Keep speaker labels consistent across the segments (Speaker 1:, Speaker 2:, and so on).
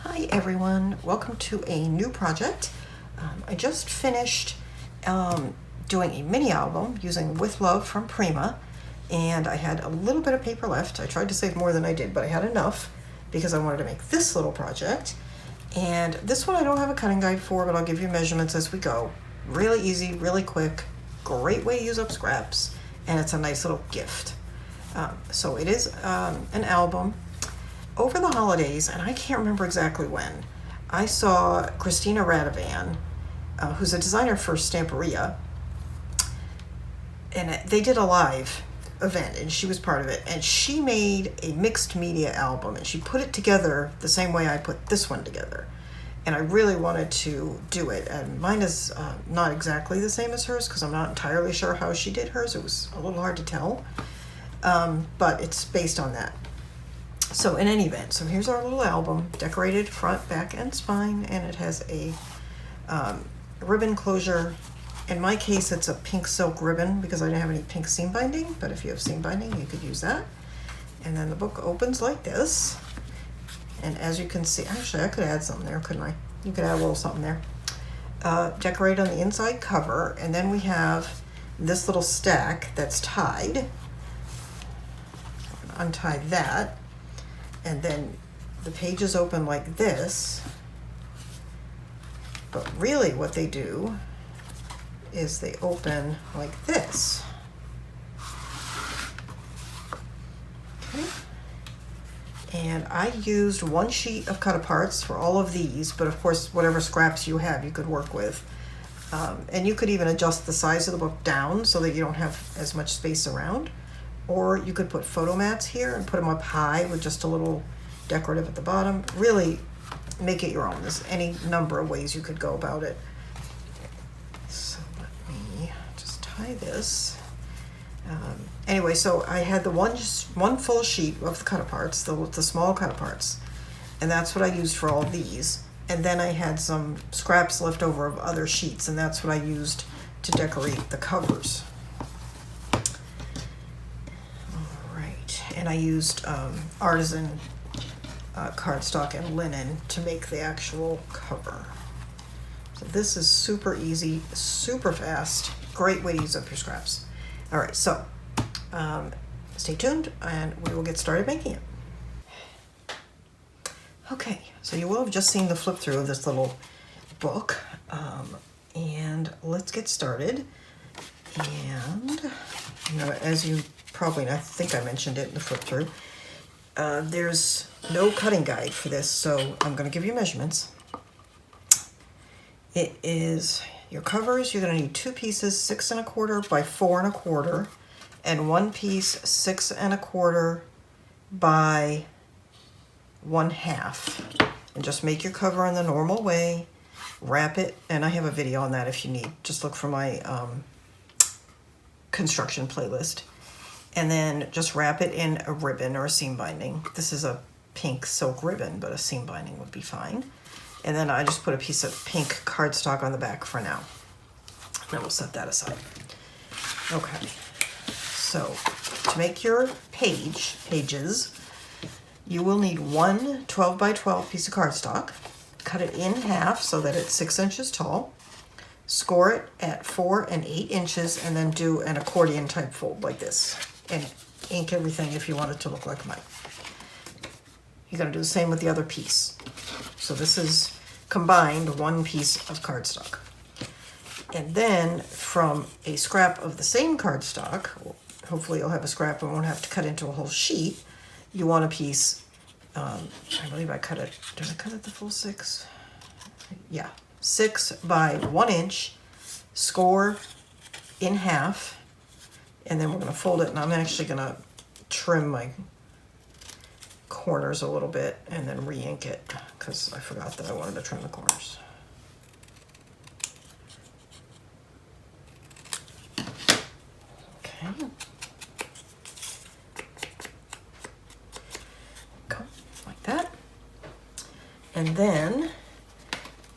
Speaker 1: Hi everyone, welcome to a new project. I just finished doing a mini album using With Love from Prima, and I had a little bit of paper left. I tried to save more than I did, but I had enough because I wanted to make this little project. And this one I don't have a cutting guide for, but I'll give you measurements as we go. Really easy, really quick, great way to use up scraps, and it's a nice little gift. So it is an album. Over the holidays, and I can't remember exactly when, I saw Christina Radovan, who's a designer for Stamperia, and they did a live event, and she was part of it, and she made a mixed media album, and she put it together the same way I put this one together, and I really wanted to do it, and mine is not exactly the same as hers, because I'm not entirely sure how she did hers. It was a little hard to tell, but it's based on that. So in any event, so here's our little album, decorated front, back, and spine, and it has a ribbon closure. In my case, it's a pink silk ribbon because I didn't have any pink seam binding, but if you have seam binding, you could use that. And then the book opens like this. And as you can see, actually I could add something there, couldn't I? You could add a little something there. Decorate on the inside cover, and then we have this little stack that's tied. Untie that. And then the pages open like this, but really what they do is they open like this. Okay. And I used one sheet of cut-aparts for all of these, but of course whatever scraps you have you could work with. And you could even adjust the size of the book down so that you don't have as much space around. Or you could put photo mats here and put them up high with just a little decorative at the bottom. Really make it your own. There's any number of ways you could go about it. So let me just tie this. Anyway, so I had the one full sheet of the cut-aparts, the small cut-aparts, and that's what I used for all these. And then I had some scraps left over of other sheets, and that's what I used to decorate the covers. And I used artisan cardstock and linen to make the actual cover. So this is super easy, super fast, great way to use up your scraps. All right, so stay tuned and we will get started making it. Okay, so you will have just seen the flip through of this little book, and let's get started. And as you probably, I think I mentioned it in the flip through, there's no cutting guide for this, so I'm going to give you measurements. It is your covers. You're going to need two pieces 6 1/4 by 4 1/4, and one piece 6 1/4 by 1/2. And just make your cover in the normal way. Wrap it, and I have a video on that if you need. Just look for my construction playlist. And then just wrap it in a ribbon or a seam binding. This is a pink silk ribbon, but a seam binding would be fine. And then I just put a piece of pink cardstock on the back for now. Then we'll set that aside. Okay, so to make your pages, you will need one 12 by 12 piece of cardstock. Cut it in half so that it's 6 inches tall. Score it at 4 and 8 inches, and then do an accordion type fold like this. And ink everything if you want it to look like mine. You're going to do the same with the other piece. So this is combined one piece of cardstock. And then from a scrap of the same cardstock, hopefully you'll have a scrap and won't have to cut into a whole sheet, you want a piece, I believe I cut it, did I cut it the full 6? Yeah, 6 by 1 inch, score in half, and then we're going to fold it, and I'm actually going to trim my corners a little bit and then re-ink it because I forgot that I wanted to trim the corners. Okay. Go like that. And then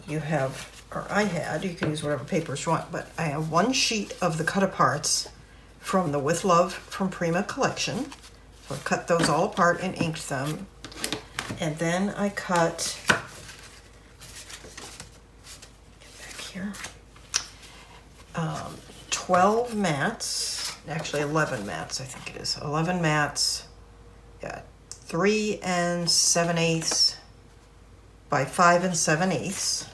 Speaker 1: you have, or I had, you can use whatever papers you want, but I have one sheet of the cut-aparts from the With Love from Prima collection. So I cut those all apart and inked them. And then I cut here. 12 mats, actually 11 mats, I think it is. 11 mats, yeah, 3 7/8 by 5 7/8.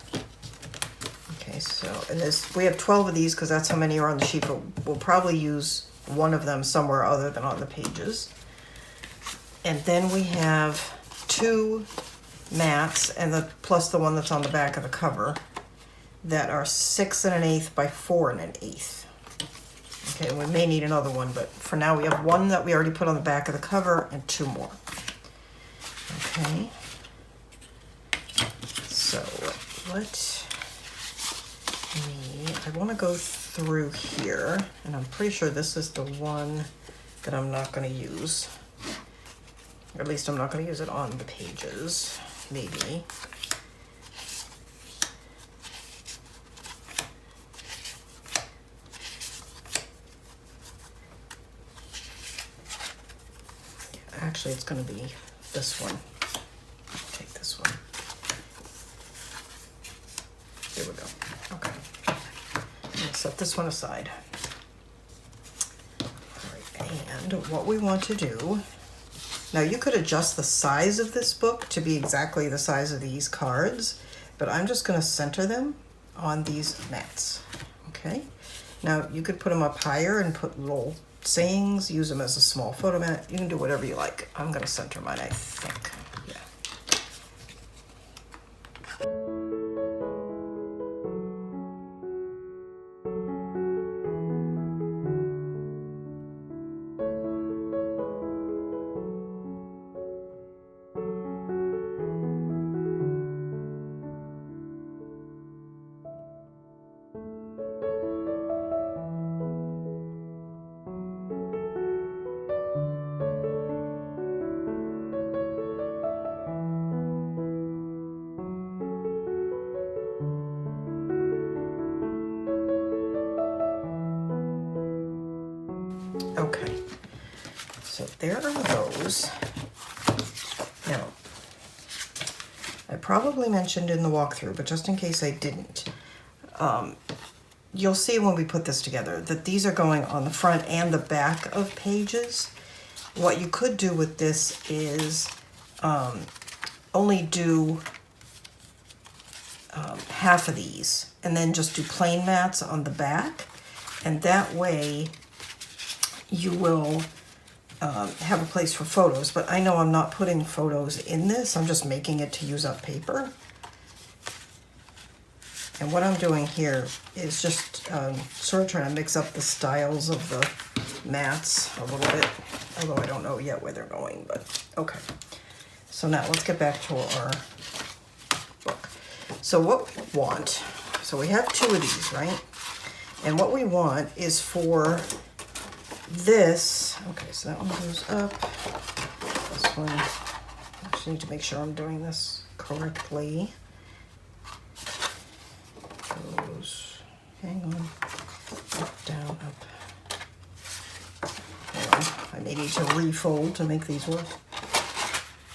Speaker 1: Okay, so, and this, we have 12 of these because that's how many are on the sheet, but we'll probably use one of them somewhere other than on the pages. And then we have 2 mats, and plus the one that's on the back of the cover, that are 6 1/8 by 4 1/8. Okay, we may need another one, but for now we have one that we already put on the back of the cover and 2 more. Okay. So I want to go through here, and I'm pretty sure this is the one that I'm not going to use. Or at least I'm not going to use it on the pages, maybe. Actually, it's going to be this one. Take this one. There we go. Okay. I'm going to set this one aside. All right. And what we want to do, now you could adjust the size of this book to be exactly the size of these cards, but I'm just going to center them on these mats. Okay. Now you could put them up higher and put little sayings, use them as a small photo mat. You can do whatever you like. I'm going to center mine, I think. Yeah. Okay, so there are those. Now, I probably mentioned in the walkthrough, but just in case I didn't, you'll see when we put this together that these are going on the front and the back of pages. What you could do with this is only do half of these and then just do plain mats on the back, and that way you will have a place for photos. But I know I'm not putting photos in this, I'm just making it to use up paper. And what I'm doing here is just sort of trying to mix up the styles of the mats a little bit, although I don't know yet where they're going, but okay. So now let's get back to our book. So what we want, so we have 2 of these, right? And what we want is for this, okay, so that one goes up. This one, I just need to make sure I'm doing this correctly. Goes, hang on, up, down, up. Hang on, I may need to refold to make these work.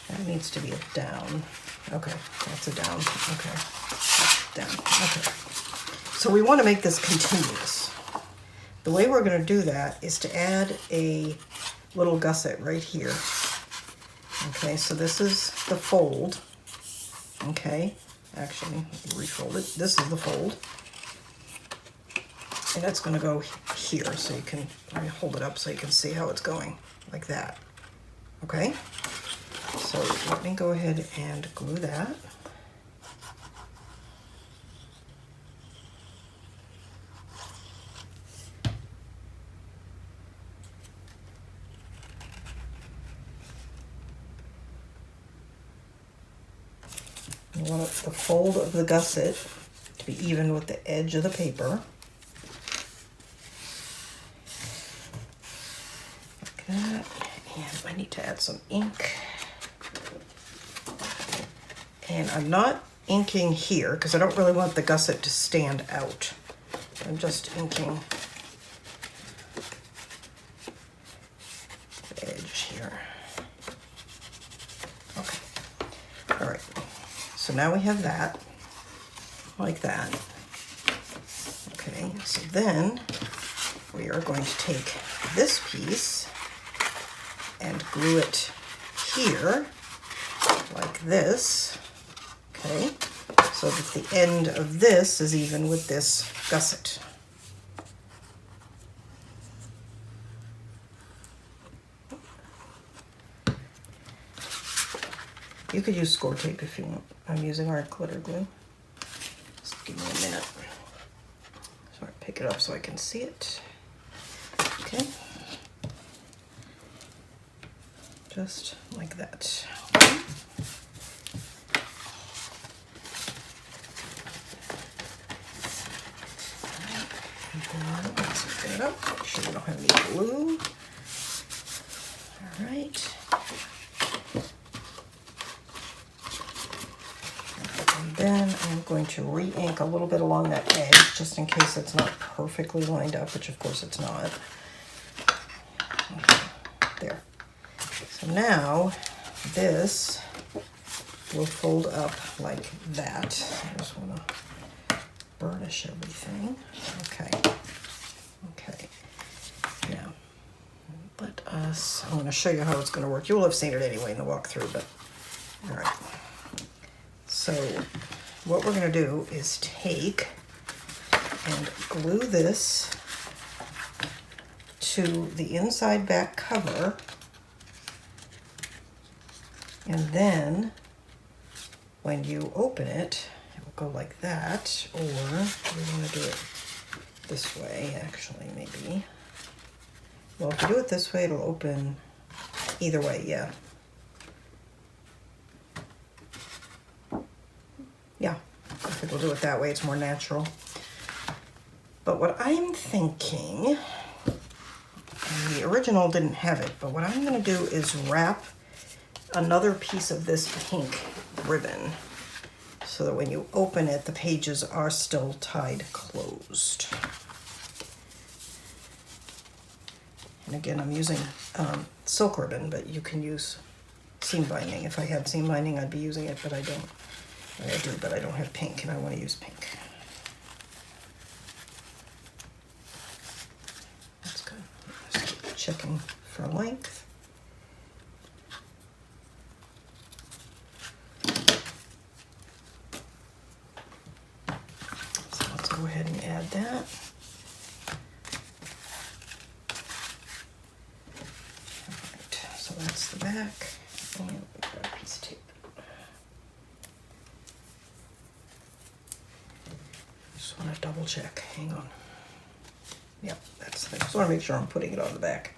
Speaker 1: That needs to be a down. Okay, that's a down. Okay, down. Okay. So we want to make this continuous. The way we're going to do that is to add a little gusset right here. Okay, so this is the fold. Okay, actually, refold it. This is the fold. And it's going to go here, so you can, let me hold it up so you can see how it's going, like that. Okay, so let me go ahead and glue that. You want the fold of the gusset to be even with the edge of the paper. Like that. And I need to add some ink. And I'm not inking here because I don't really want the gusset to stand out. I'm just inking the edge here. Okay. All right. So now we have that, like that. Okay, so then we are going to take this piece and glue it here like this, okay, so that the end of this is even with this gusset. You could use score tape if you want. I'm using our glitter glue. Just give me a minute. So I pick it up so I can see it. Okay. Just like that. Okay. And then let's open it up. Make sure we don't have any glue. All right. Then I'm going to re-ink a little bit along that edge, just in case it's not perfectly lined up, which of course it's not. Okay, there. So now this will fold up like that. I just want to burnish everything. Okay. Okay. Now, I'm going to show you how it's going to work. You will have seen it anyway in the walkthrough, but all right. So what we're going to do is take and glue this to the inside back cover, and then when you open it, it will go like that, or we want to do it this way, actually, maybe. Well, if you do it this way, it'll open either way, yeah. Yeah, I think we'll do it that way. It's more natural. But what I'm thinking, and the original didn't have it, but what I'm going to do is wrap another piece of this pink ribbon so that when you open it, the pages are still tied closed. And again, I'm using silk ribbon, but you can use seam binding. If I had seam binding, I'd be using it, but I don't. I do, but I don't have pink, and I want to use pink. That's good. Just keep checking for length. So let's go ahead and add that. All right, so that's the back, and we've got a piece of tape. I want to double check. Hang on. Yep, that's the thing. Just want to make sure I'm putting it on the back.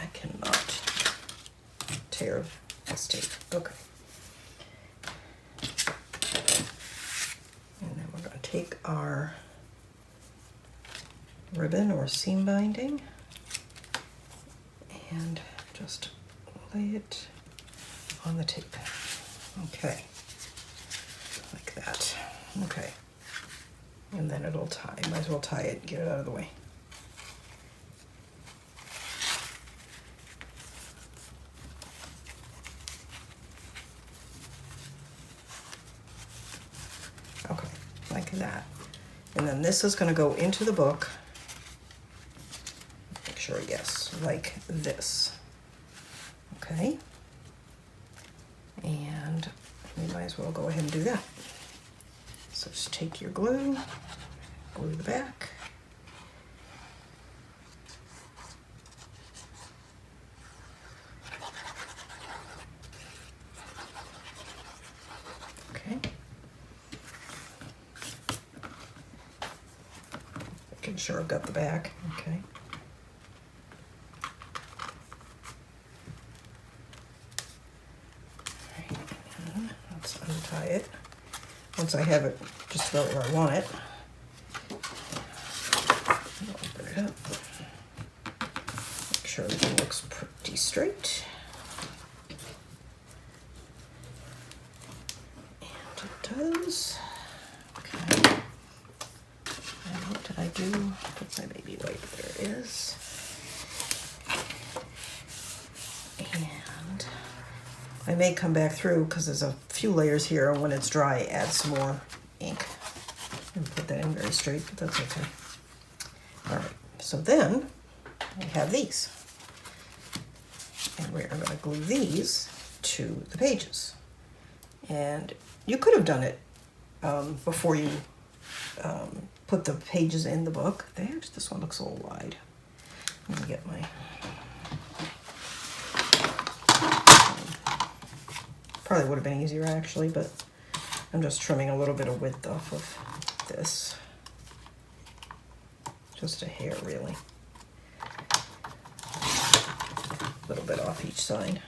Speaker 1: I cannot tear this tape. Okay. And then we're going to take our ribbon or seam binding and just lay it on the tape. Okay. Like that. Okay. And then it'll tie. Might as well tie it and get it out of the way. Okay, like that. And then this is going to go into the book. Make sure, yes, like this. Okay. And we might as well go ahead and do that. So just take your glue, glue the back. Okay. Making sure I've got the back. Okay. Let's untie it. Once I have it just about where I want it, I'll open it up. Make sure everything looks pretty straight. And it does. Okay. And what did I do? Put my baby wipe. There it is. And I may come back through because there's a few layers here, and when it's dry, add some more ink. Didn't put that in very straight, but that's okay. All right, so then we have these. And we're going to glue these to the pages. And you could have done it before you put the pages in the book. This one looks a little wide. Let me get my... Probably would have been easier actually, but I'm just trimming a little bit of width off of this. Just a hair, really. A little bit off each side.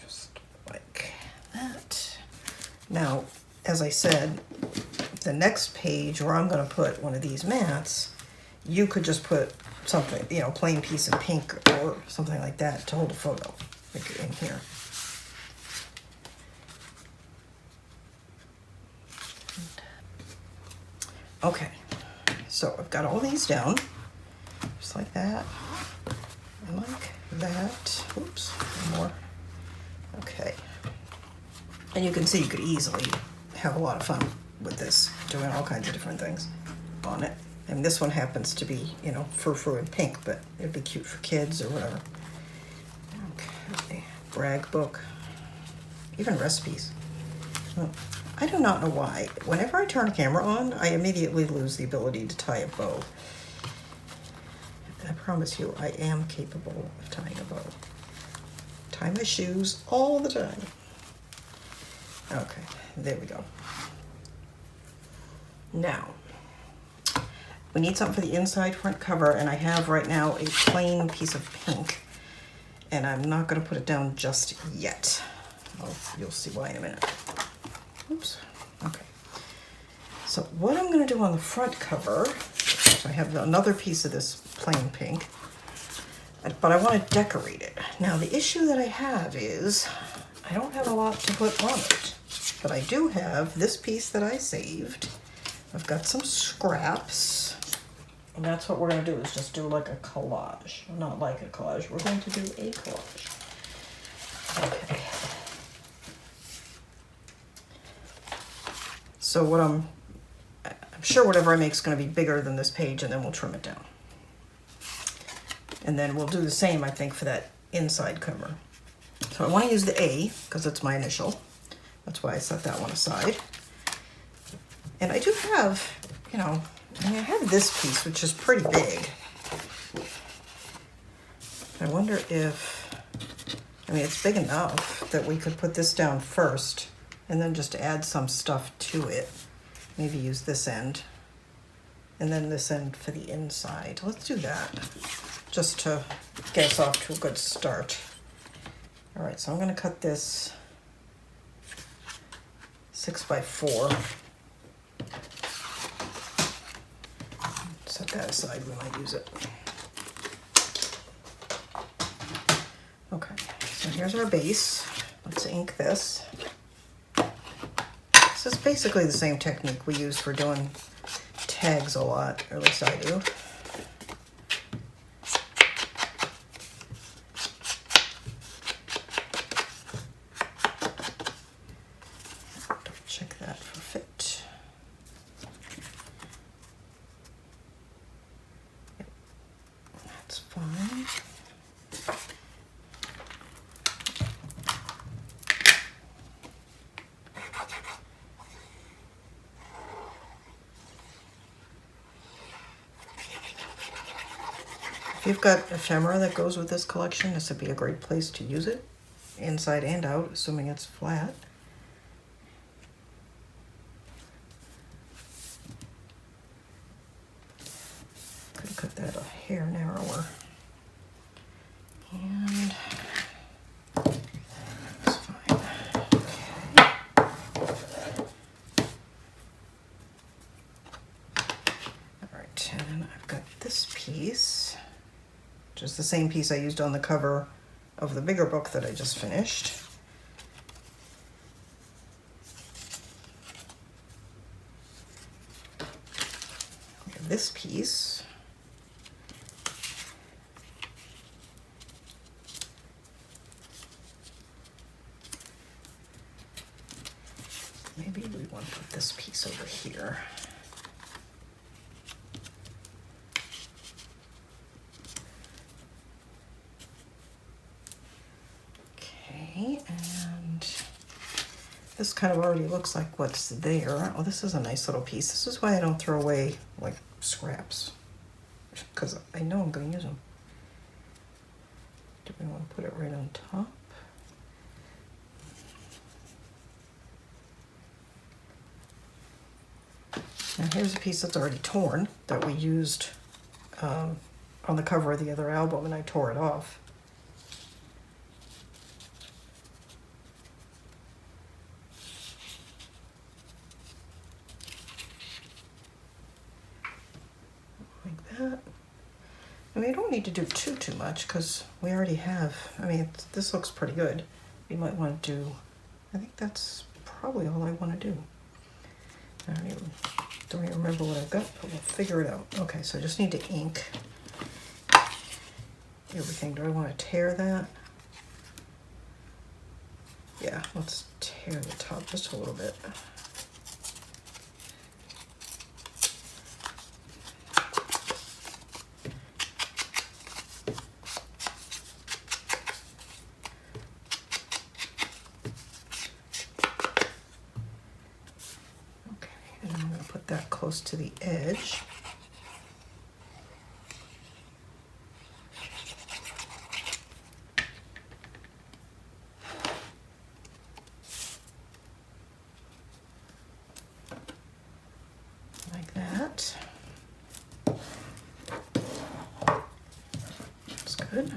Speaker 1: Just like that. Now, as I said, the next page where I'm going to put one of these mats, you could just put something, you know, plain piece of pink or something like that to hold a photo, like in here. Okay, so I've got all these down, just like that, and like that. Oops, one more. Okay, and you can see you could easily have a lot of fun with this, doing all kinds of different things on it. And this one happens to be, you know, frou-frou and pink, but it'd be cute for kids or whatever. Okay, brag book, even recipes. Oh, I do not know why. Whenever I turn a camera on, I immediately lose the ability to tie a bow. And I promise you, I am capable of tying a bow. Tie my shoes all the time. Okay, there we go. Now, we need something for the inside front cover, and I have right now a plain piece of pink, and I'm not going to put it down just yet. Oh, you'll see why in a minute. Oops. Okay. So what I'm going to do on the front cover, so I have another piece of this plain pink, but I want to decorate it. Now the issue that I have is I don't have a lot to put on it, but I do have this piece that I saved. I've got some scraps, and that's what we're going to do, is just do like a collage. Not like a collage, we're going to do a collage. Okay. So what I'm sure whatever I make is going to be bigger than this page, and then we'll trim it down. And then we'll do the same, I think, for that inside cover. So I want to use the A because it's my initial. That's why I set that one aside. And I do have, you know, I have this piece, which is pretty big. I wonder if, it's big enough that we could put this down first and then just add some stuff to it. Maybe use this end and then this end for the inside. Let's do that, just to get us off to a good start. All right, so I'm gonna cut this 6x4. Set that aside, we might use it. Okay, so here's our base. Let's ink this. This is basically the same technique we use for doing tags a lot, or at least I do. Check that for fit. Yep. That's fine. If you've got ephemera that goes with this collection, this would be a great place to use it, inside and out, assuming it's flat. Could have cut that a hair narrower. and then I've got this piece, which is the same piece I used on the cover of the bigger book that I just finished. We have this piece. Maybe we want to put this piece over here. Okay, and this kind of already looks like what's there. Oh, this is a nice little piece. This is why I don't throw away like scraps, because I know I'm going to use them. Do we want to put it right on top? Now here's a piece that's already torn that we used on the cover of the other album, and I tore it off. Like that. I mean, you don't need to do too much because we already have, I mean, this looks pretty good. You might want to do, I think that's probably all I want to do. I don't even remember what I've got, but we'll figure it out. Okay, so I just need to ink everything. Do I want to tear that? Yeah, let's tear the top just a little bit. That close to the edge. Like that. That's good.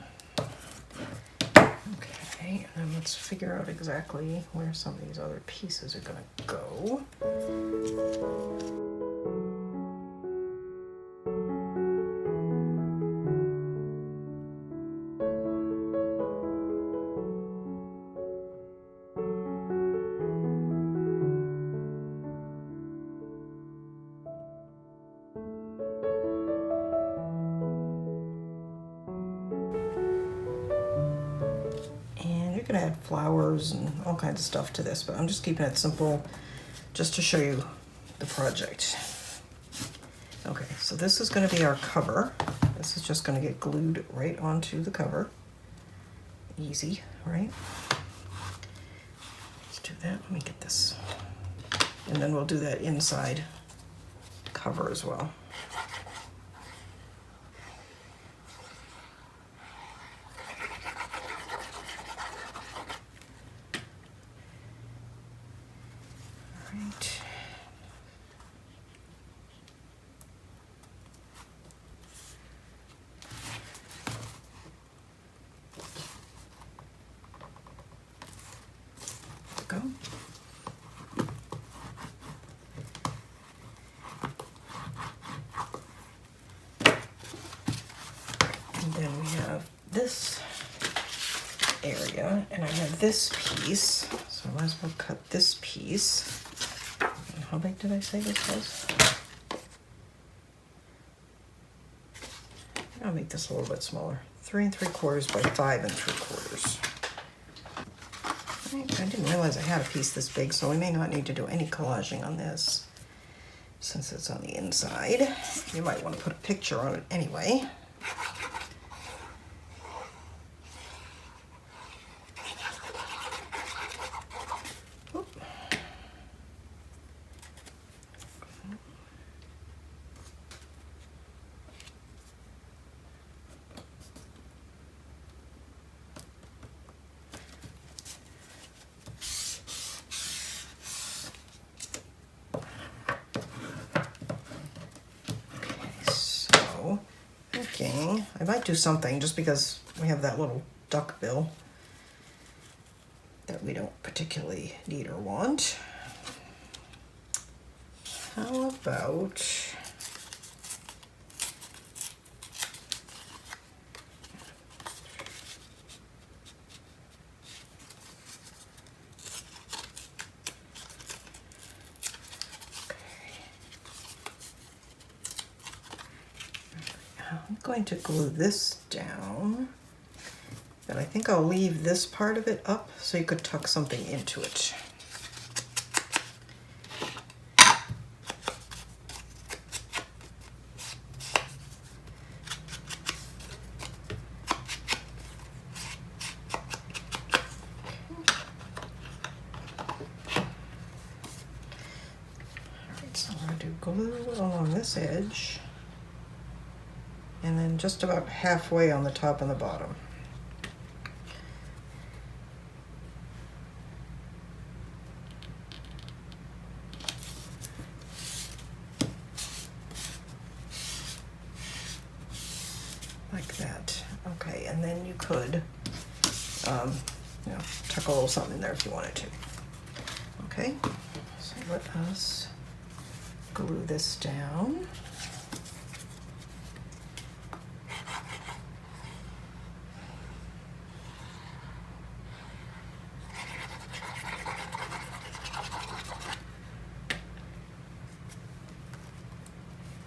Speaker 1: Okay, and then let's figure out exactly where some of these other pieces are going to go. Gonna add flowers and all kinds of stuff to this, but I'm just keeping it simple just to show you the project. Okay, so this is going to be our cover. This is just going to get glued right onto the cover. Easy, right? Let's do that. Let me get this. And then we'll do that inside cover as well. Go. And then we have this area, and I have this piece, so I might as well cut this piece. And how big did I say this was? I'll make this a little bit smaller. 3 3/4 by 5 3/4. I didn't realize I had a piece this big, so we may not need to do any collaging on this since it's on the inside. You might want to put a picture on it anyway. I might do something just because we have that little duck bill that we don't particularly need or want. How about I'm going to glue this down, but I think I'll leave this part of it up so you could tuck something into it. So I'm going to do glue along this edge, and then just about halfway on the top and the bottom. Like that. Okay, and then you could, you know, tuck a little something in there if you wanted to. Okay, so let us glue this down.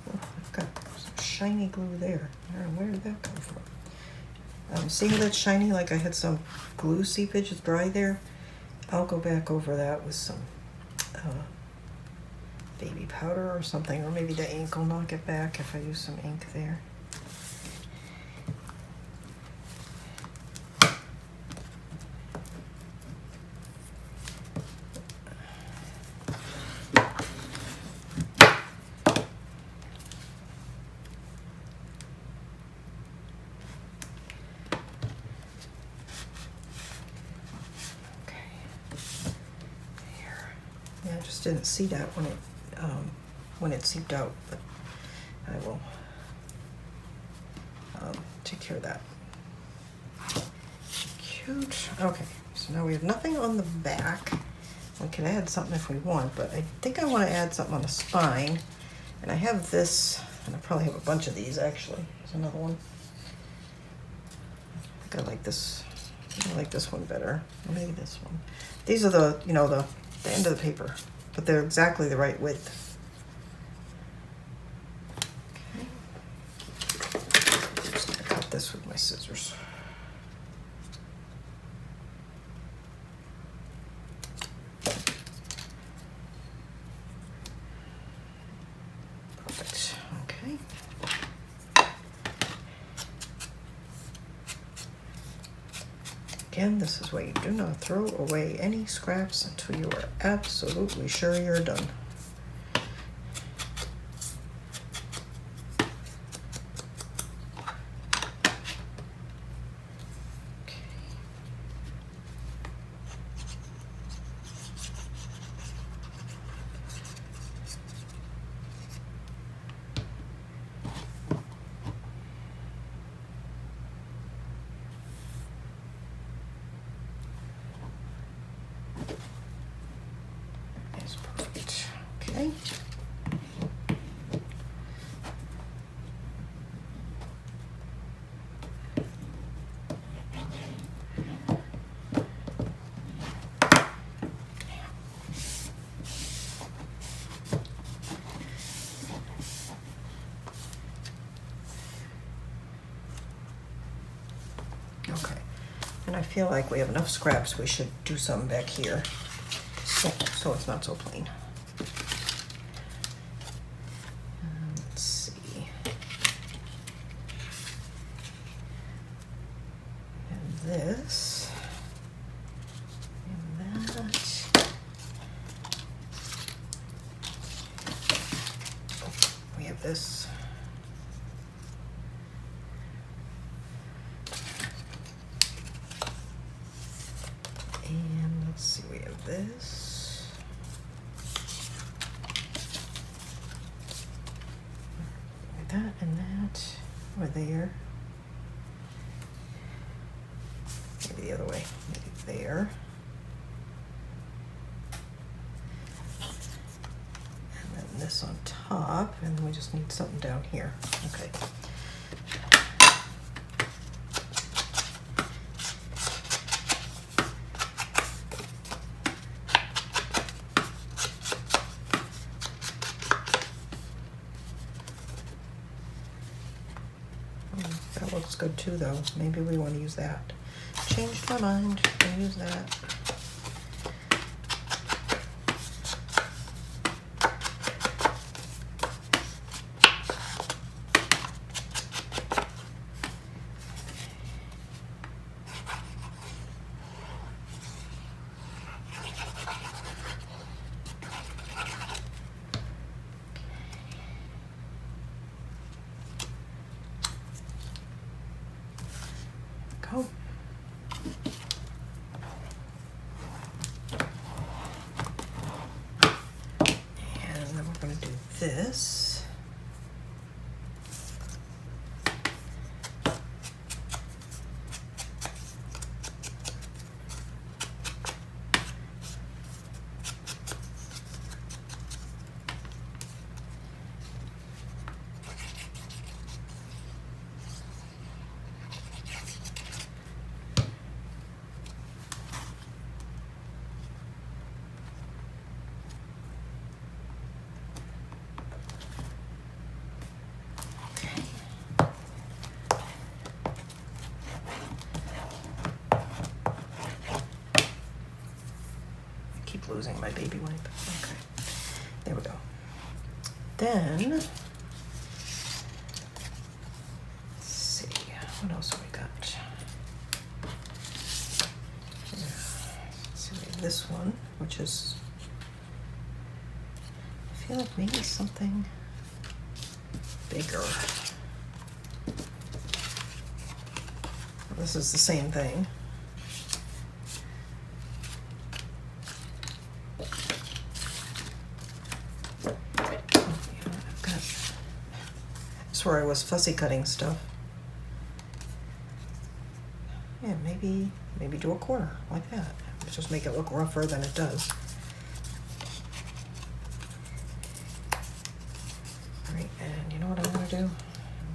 Speaker 1: Oh, I've got some shiny glue there. Where did that come from? See how that's shiny, like I had some glue seepage, it's dry there? I'll go back over that with some baby powder or something, or maybe the ink will knock it back if I use some ink there. Yeah, I just didn't see that when it seeped out, but I will take care of that. Cute. Okay, so now we have nothing on the back. We can add something if we want, but I think I want to add something on the spine. And I have this, and I probably have a bunch of these actually. There's another one. I think I like this. I like this one better. Or maybe this one. These are the, you know, the end of the paper, but they're exactly the right width. Okay. Just gonna cut this with my scissors. Perfect. Okay. Again, this is why you do not throw away any scraps until you are absolutely sure you're done. That's perfect. Okay. Okay, and I feel like we have enough scraps. We should do some back here, so it's not so plain. Let's see. And this, and that. Oh, we have this. And let's see, we have this. That and that are there. Maybe the other way, maybe there. And then this on top, and then we just need something down here. Okay. looks good too though. Maybe we want to use that. Changed my mind, I'll use that. Go. And then we're going to do this. Losing my baby wipe. Okay, there we go. Then, let's see, what else have we got? Let's see, we have this one, which is, I feel like maybe something bigger. This is the same thing. Where I was fussy cutting stuff. Yeah, maybe do a corner like that. Just make it look rougher than it does. All right, and you know what I'm gonna do? I'm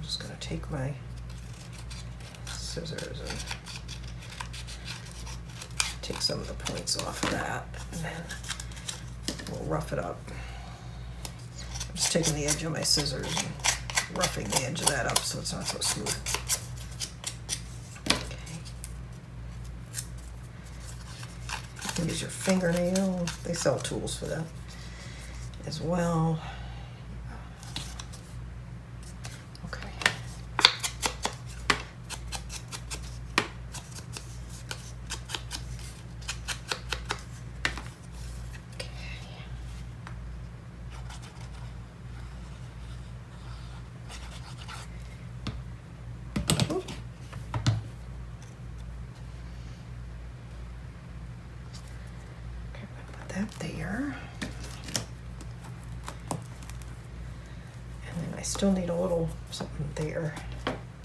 Speaker 1: just gonna take my scissors and take some of the points off of that, and then we'll rough it up. I'm just taking the edge of my scissors and roughing the edge of that up so it's not so smooth. Okay. You can use your fingernail. They sell tools for that as well. Okay. There, and then I still need a little something there. I'm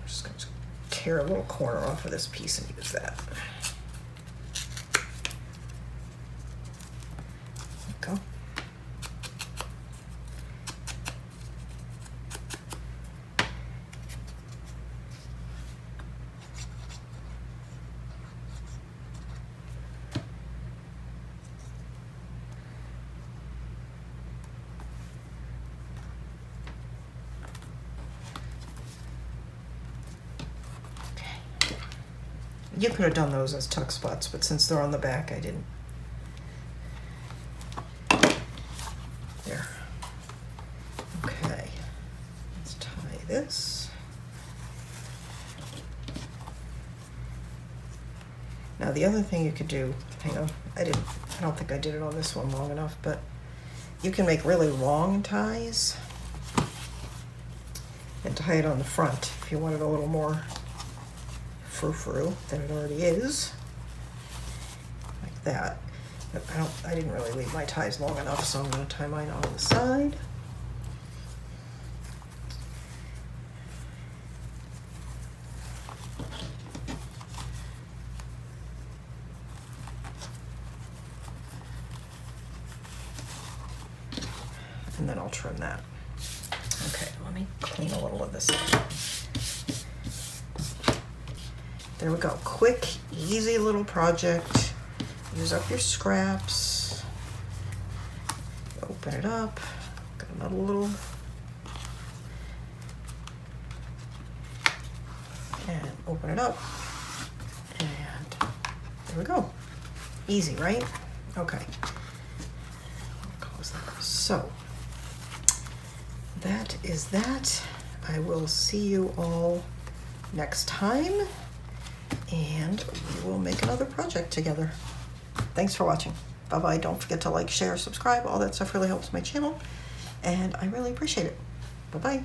Speaker 1: just going to tear a little corner off of this piece and use that. Go. You could have done those as tuck spots, but since they're on the back, I didn't. There. Okay. Let's tie this. Now the other thing you could do, hang on, I don't think I did it on this one long enough, but you can make really long ties and tie it on the front if you want it a little more frou-frou than it already is, like that. But I didn't really leave my ties long enough, so I'm going to tie mine on the side. And then I'll trim that. Okay, let me clean a little of this up. There we go. Quick, easy little project. Use up your scraps. Open it up. Got another little. And open it up. And there we go. Easy, right? Okay. Close that. So that is that. I will see you all next time, and we will make another project together. Thanks for watching. Bye-bye. Don't forget to like, share, subscribe. All that stuff really helps my channel, and I really appreciate it. Bye-bye.